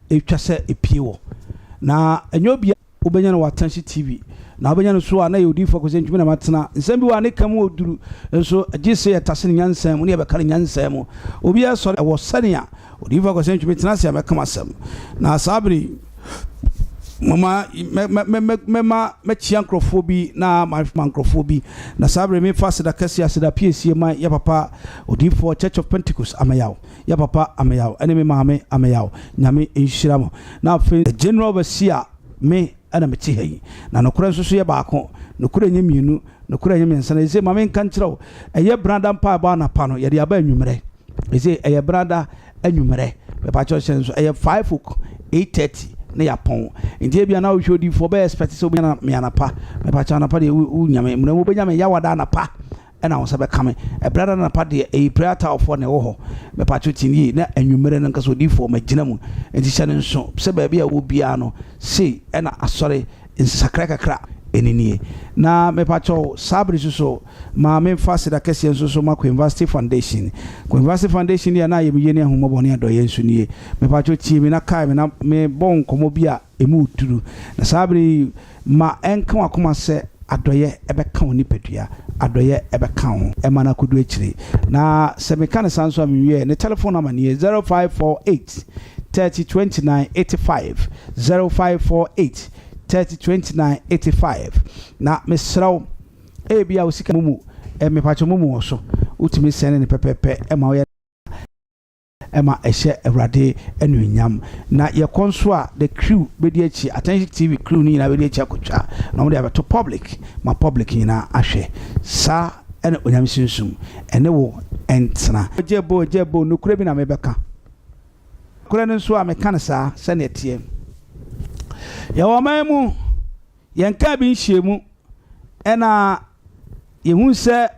etwase epiewo na enyo bia obenya no watanshi TV na obenya no so na yodi focus ntumi na matena nsem bi wa ne kam oduru nso agise yetase nyansam ne yebekare nyansam obi asore wo sania odi focus ntumi tena se amekama sam na sabri mama me chia nkrofobia na mankrofobia na sabre me fast da kase asida PSC ma ya papa odifo Church of Pentecost amayaw ya papa amayaw ene me maame amayaw nyame enhiramo na fe general overseer me ana me ti hayi na nokura nso so ye baako nokura nya mienu nokura nya mensa na eze maame nka nkyerɛw eye branda mpa ba na pa no ye de aba anwumere eze eye branda anwumere be pa church nso eye 5 o'clock 8:30 na yapon ntie bia na wo hwodi fo be expect so be na me anapa me pa cha na pa de nyame mna mo benya me yawada na pa na wo sabe kame e brother na pa de e prayer tower fo na wo ho me pa cho tini na anwumere na nkaso di fo magina mu nti hye ne nso se ba bia wo bia no sei na asore nsakra kakra enini na me pa cho sabri so ma me fast da kese so ma University Foundation ya na ye me ne ahomabo ne adoye nso nie me pa cho tie me na kai me na me bon komo bia emu turu na sabri ma enka akoma se adoye ebeka woni pedua adoye ebeka ho e mana kudu akire na se me kan sanso am wie ne telephone number ne 0548 302985 0548 302985 na mesraw bia usika mumu me pacho mumu so utimi sene ne pepepe ma oya ma ehye awrade anunyam na ye konso a the crew bedi achi Attention TV crew ni na bedi achi akotwa na mo de abeto public ma public ni na ahwe sa ene onyam sinsum ene wo entena jebo no kura bi na mebeka kura nso a meka sa sene tie ya wamamu yanka bi nhyiemu ena yehu se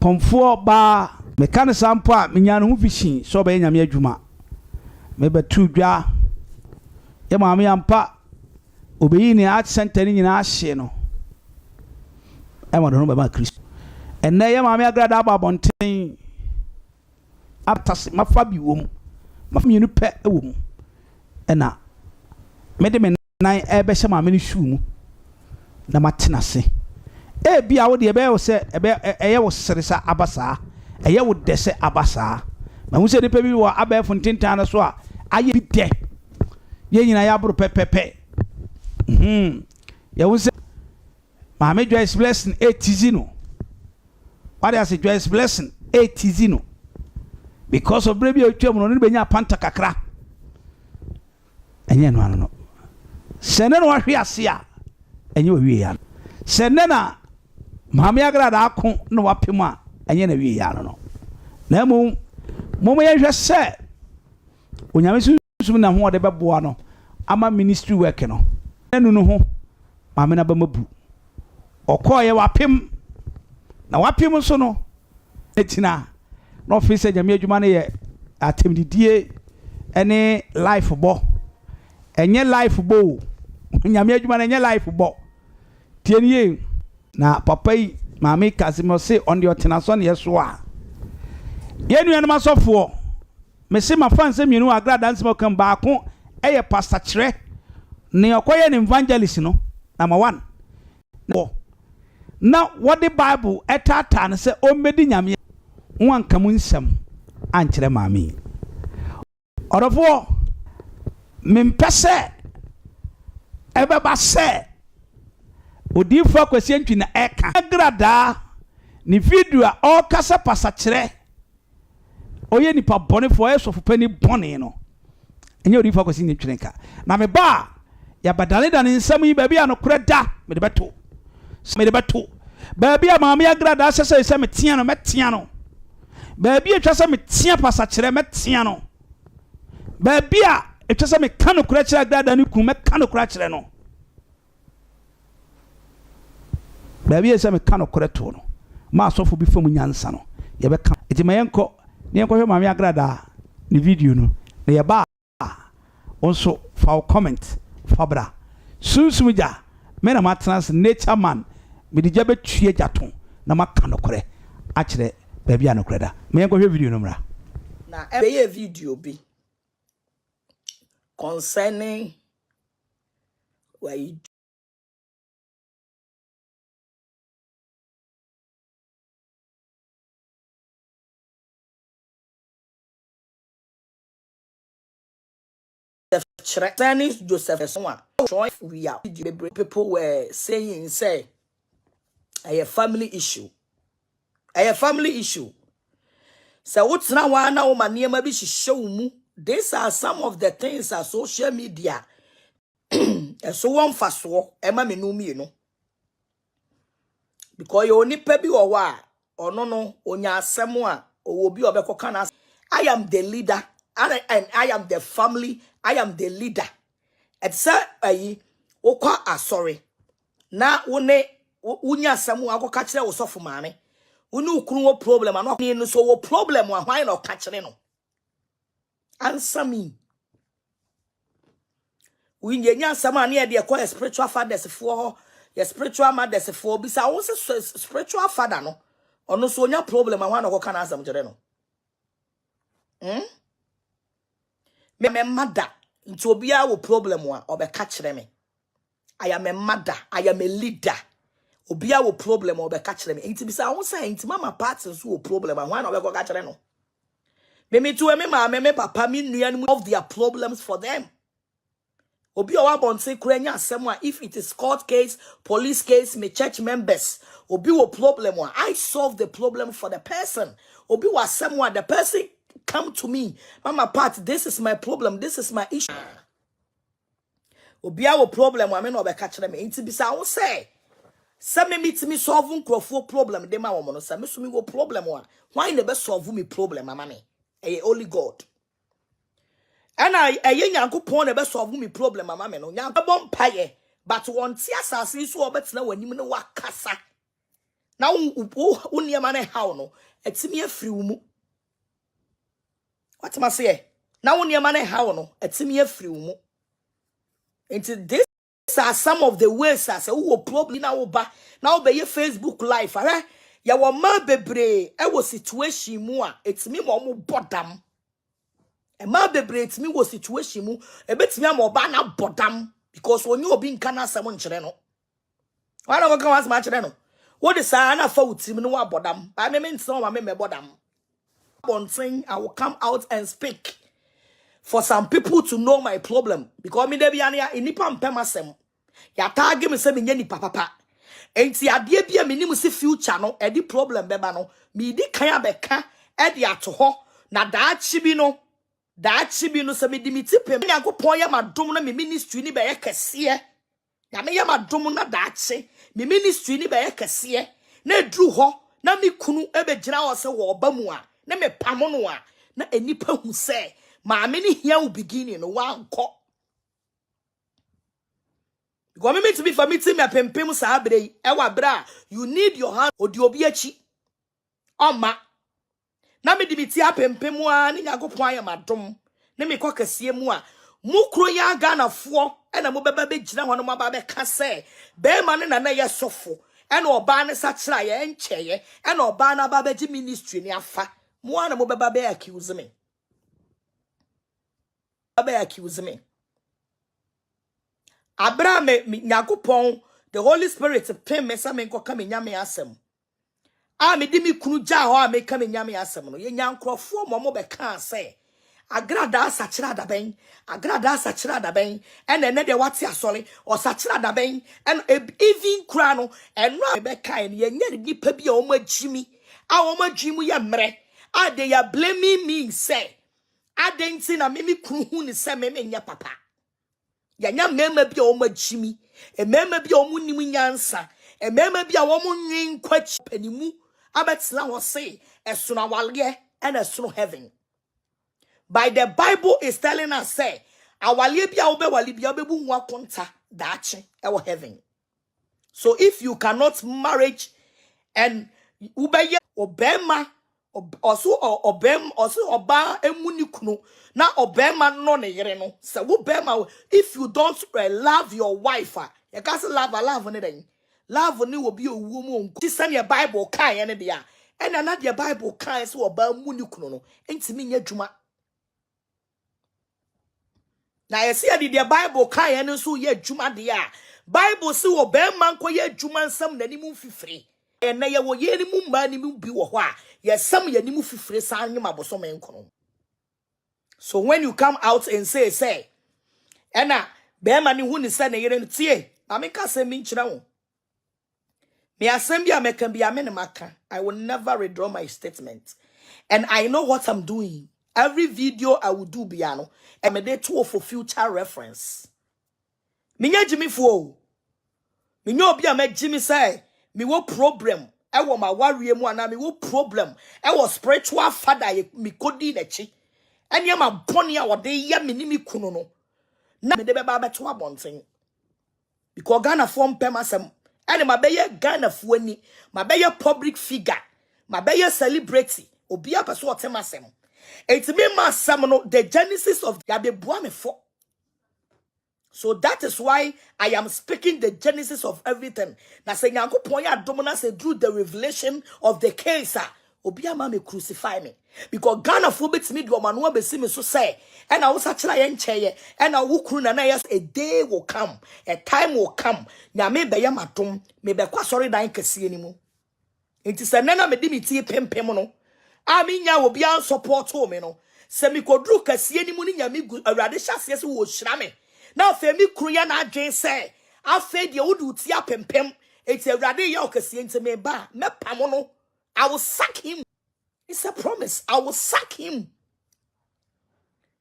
komfo ba mekane sampo a menya no hu fishin so ba nyame adwuma mebetu dwa ye maame ampa obeyi ni art center ni nyina ahye no e ma do no ba Kristo enne ye maame agrada aba bonten aptase mafa bi wom mafa mienu pe ewom ena mede me nan ebe hye maame ni hwu mu na matena se bia wo de ebe wo se eye wo seresa abasa eye wo dese abasa ma hu se de pe bi wo aba fontintan na so a aye bi de ye nyina ya buru pepepe ye hu se maame Joyce blessing 8 no what I say Joyce blessing 8 no because of brebi otwam no ne benya panta kakra enye no sene no ahwe ase a enye owie ya sene na maame agrada akon no wapem a enye na wie ya no na mo ye hwe se onyame susum na ho de beboa no ama ministry work no enu no ho maame na ba mabu okoye wapem na wapem so no etina no office nyame adwuma ne ye atemdidie ene life bo enye life bo nyame adwuma na enye life bo tienie na papa yi maame kasimo se on the otenaso ne yeso a yenu enu masofo me se ma fanse mienu agrada nsemo kan baako eye pastor Kyere ne okoye ne evangelist no number 1 na what the Bible etata ne se o medi nyame wan kam nsam ankyere maame orofo mempese ebe ba se odifo Akwesi Antwi na eka agrada ni video a o kasa pasa Kyere oye nipa bone fo esofo pani bone no enye odifo Akwesi Antwi nka na me ba ya badale da ne nsam yi ba bia no kora da me de beto ba bia maame agrada se metia no metia no ba bia twa se metia pasa Kyere metia no ba bia etwa me kanu kura Kyere agrada ni ku me kanu kura Kyere no ba bia se me kanu kura to no ma asofo bi fam nyansa no ye be kan eti mayenko ne yenko hwe maame agrada ni video no na ye ba onso fa comment fabra sunsumja me na matras nature man me di jabe tue jaton na makano kure a Kyere ba bia no kura da me yenko hwe video no mra na be ye video bi concerning where you Chinese Joseph we are people were saying say a family issue. A family issue. So what's now one now my near maybe she show mu. These are some of the things on social media. So one fast walk, Emma me know me, you know. Because you only pebi or wa or no onya semwa or will be obekokana. I am the leader and I am the family. I am the leader. It's a okwa sorry. Na one unya semwa go catch there was off mame. Unu ukunu problem and no so problem why not catch no. Answer me. We nyanya sama na de call spiritual fathers for your spiritual mothers for bisa won say spiritual father no ono so nya problem and why not can answer me no. Me mother nti obia wo problem wa obeka kire me. I am a mother, I am a leader. Obia wo problem obeka kire me. Nti bisa won say nti mama parts so wo problem and why not obeka kire no. Me too me mama me papa me nua of their problems for them. Obi owa bonse kuranya asem if it is court case, police case, me church members, obi wo problem one. I solve the problem for the person. Obi wa asem the person come to me. Mama part, this is my problem, this is my issue. Obi wo problem one me no be catch them. Inti bisa won say me meet me solve nkrofo problem de ma wo no say me so me wo problem one. Why never solve me problem mama me? Eh only God. And I Nyankopon na be solve me problem mama me no Nyankopon paye but won ti asase so obetena wanim ne wakasa na uniema na how no etimi afiri mu what ma say na uniema na how no etimi afiri mu into this are some of the ways as who problem na wo ba na wo be Facebook live ya wo ma bebre e wo situation mu a etimi mo bodam. E ma bebre me was situation mu e betimi am oba na bodam because onye obi nka na asem nkyere no wana go kan was ma kyere no wo de sa na fa utim no wa bodam ba me ntin wa me bodam bonting I will come out and speak for some people to know my problem because me dey bia na inipa mpem asem ya tag me se me nya nipa papa enti ade bia me nim se future no e di problem beba no me di kan abeka e di ato ho na da chi bi no that she be no some dimiti pem Nyankopon ya madom na me ministry ni be ye kese na me ya madom na daache me ministry ni be ye kese na dru ho na me kunu e be gina wo se wo ba mu a na me pamo no a na enipa hu se ma me ni hia wo beginning no wa nko go me to be for me team apempem sa abre e wa bra you need your hand odi obi achi oma na me dimiti apempem a ni Nyankopon ya madom na me kwakase mu a mukro ya Ghanafoɔ na mo beba be gina ho no ma ba be ka se be ma ne na ye sofo na oba ne sa kira ye nkyeye na oba na ba be gi ministry ni afa mo na mo beba be accuse me Abraham Nyankopon the Holy Spirit pem me sa me nkoka me nyame asem a me di me kunu gya ho a me ka me nyame asem no ye nyankrofo mo be ka se agrada sachira da ben and ene de wati asole o sachira da ben and even kura no eno be kai ne ye nya nipa bi a o magimi a o magimu ye mre a they are blaming me say adenti na me kunu hu ni se me nya papa ya nya mema bi a o magimi e mema bi a o munim nyansa e mema bi a wo munwen kwachi panimu abetla wo say esuna walye and esunu heaven. By the Bible is telling us say awale bia obe wali bia obebu nwa konta dache ewo heaven. So if you cannot marriage and ubeye obema also oba emuni kunu na obema no ne yere no se obema if you don't love your wife you can't love ne den love ni obi owu mu onku ti sane Bible kan ne dia and another Bible kan se oba emuni kunu no entimi nya dwuma. na yesi ade the Bible kan ene so ye adwuma de a Bible se wo be man ko ye adwuma nsam na ni mu fifire ene ye wo ye ni mu ma ni mu bi wo ho a ye sam ye ni mu fifire san nyem aboso men kono. So when you come out and say ena be man ni hu ni se na yere no tie ma me ka se mi nkyira wo me asem bia meka bia me ne maka. I will never withdraw my statement. And I know what I'm doing. Every video I will do biano. And me dey to for future reference. Me nya Jimmy fo. Me nya obi a me Jimmy say me wo problem. I wo ma warrior mu ana me wo problem. I was spiritual father me kodi n'echi. Anya ma boni a wo dey ya me ni me kunu no. Na me dey be ba beto abonten. Because Ghana form pemasem. And my beye Ghana fueni, my beye public figure, my beye celebrity, obi a person otemasem. It's me masam no the genesis of yabe buame for. So that is why I am speaking the genesis of everything. Na se nyango ponya domina se through the revelation of the case. Obi a me crucify me. Because Ghana fu bit me do man be see me so say. And I was actually encheye. And I will na yes a day will come, a time will come. Nya me be yamatom, me be kwa sorry dan kesi animu. It is a nana me dimiti pempem no. I mean ya will be an support home no. Se mi kodru kesi animu ni nya mi radisha siye wo shrame. Now fe mi kruya na adwen say. Afe de wodu tia pempem. It's a radi ya kesi ente me ba. Me pamono. I will sack him. It's a promise. I will sack him.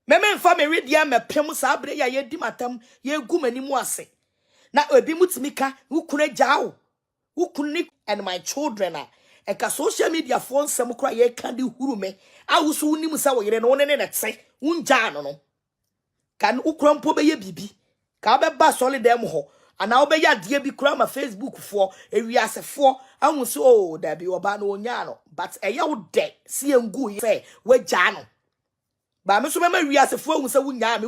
Meme mfa me redia me pem sa abre ya ye di matam ye gu mani mu ase. Na obi mutimika ukune jao. Ukuni and my children are. And ka social media phone sem kra ye kan di huru me. Awusu unim sa wo yere no ne ne tse. Unja no. Kan ukrampo be ye bibi. Ka be ba solid dem ho. Ana obeya die bi kura ma Facebook for ewiase for ahun so oh da bi oba no onya no but eye wo de si engu say we gya no ba me so mema wiase for ahun say wunya me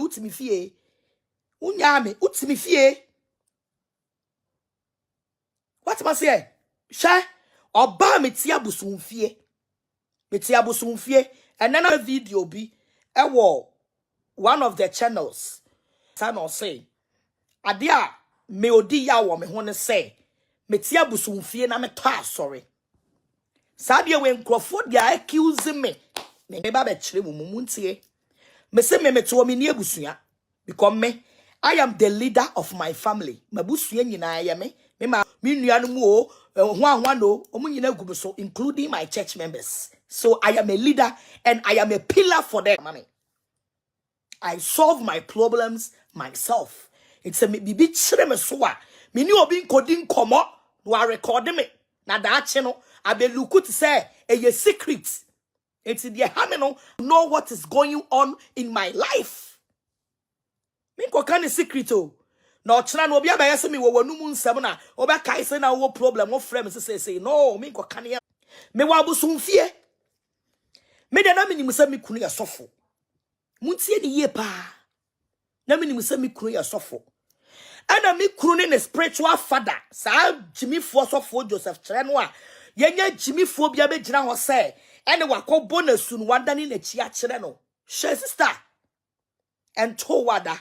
utimi fie what ma say sha oba me ti abusun fie and then a video bi e wo one of the channels san or say adia me odi ya wo me ho ne say me tia busumfie na me to asori sadia we nkrofo dia accuse me ba be kire mu muntie me say me to me ni abusua because me I am the leader of my family mabusua nyina ya me ma me nuanu mu o ho anwa no omu nyina gubu so including my church members. So I am a leader and I am a pillar for them. I solve my problems myself. It's a bibi chire me so a me ni obi nkodi nkomo no a record me na da ache no abeluku to say a secret. It's the hameno know what is going on in my life. Me ko kan secret o na ochina no obi abaya se me wo wanu mu nsem na obi kai se na wo problem wo frame say no me ko kan ya me wa busumfie me de na me nim se me kunu ya sofo muntie ni ye pa na me nim se me kunu ya sofo. And me crooning a spiritual father. Sa Jimmy for Joseph Trenwa. Yenya Jimmy for Biabe Jina was say. And wako bonus soon one in a chia chireno. She sister. And Towada.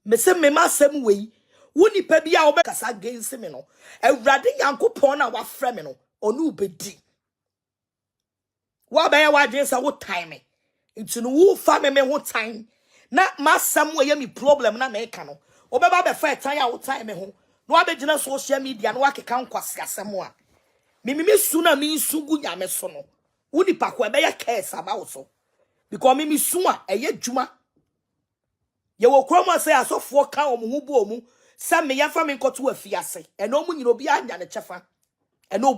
Me se me ma same way. Wuni pebia obekasa against me no. E radi yanko pona wa frame no. Onu bedi. Wa be ya wa jensa wo time. Into no family me ho time na masam we me problem na me ka no obeba be fa time a wo time me ho no abegina social media no akeka nkwase asem a me su na me su gu nyame so no woni pakwa be ya case aba wo so because me su a eye djuma ye wo kroma say asofo ka omo hu bu omu sa me ya fa me nkoto afiase eno mu nyina obi anya ne chefa eno